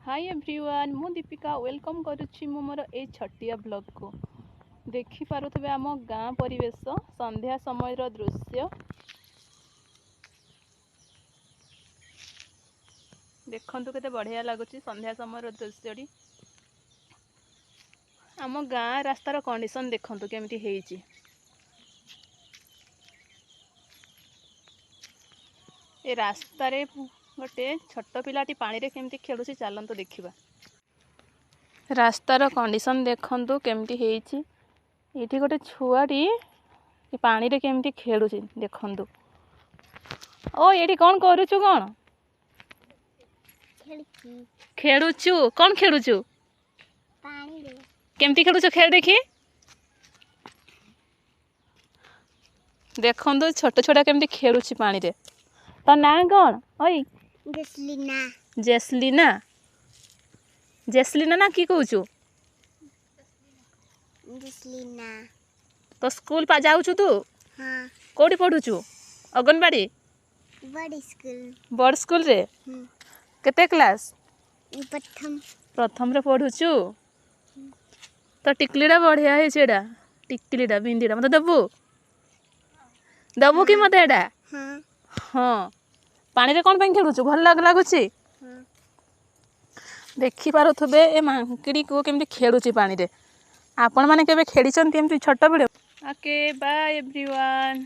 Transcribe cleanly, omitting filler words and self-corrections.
Hi everyone मु Deepika welcome करुच्ची मु मोर ए छटिया blog को देखि पारुथबे आम गाँ परिवेश संध्या समय दृश्य देखंतु केते बढ़िया लगुच संध्या समय दृश्यटी आम गाँ रास्तार कंडीशन देखंतु केमती हेइची। ए रास्ता रे गोटे छोट पिलाटी पानी रे केमती खेलुची चलंतु देखिबा। रास्तार कंडीशन देखंतु केमती हेइची। एठी गोटे छुआटी पानी रे केमती खेलुची देखंतु। ओ एठी कोन करूछु कोन खेलुछु कोन खेलुछु पानी रे केमती खेलुछु खेल देखी देखंतु छोट छोटा केमती खेलुची पानी रे। तो ना कौन ओई जसलीना जेसलीना जेसलीना ना की कहूचु जसलीना तो स्कूल पा जाऊछु तू हाँ कोठी पढुछु अंगनवाड़ी बड़ी स्कूल बड़ स्कूल रे केते क्लास प्रथम रे पढुछु। तो टिकलीडा बढ़िया है छेडा टिकलीडा बिंदीडा मते दबु दबु की मते एडा हाँ हाँ पानी रे कोन पे खेलुछु भल लागुची हाँ देखि पारुथबे ए मांकड़ी को केमती खेलुची पानी रे। आपण माने केबे खेलिचंती एमती छोट बेले। Okay bye everyone.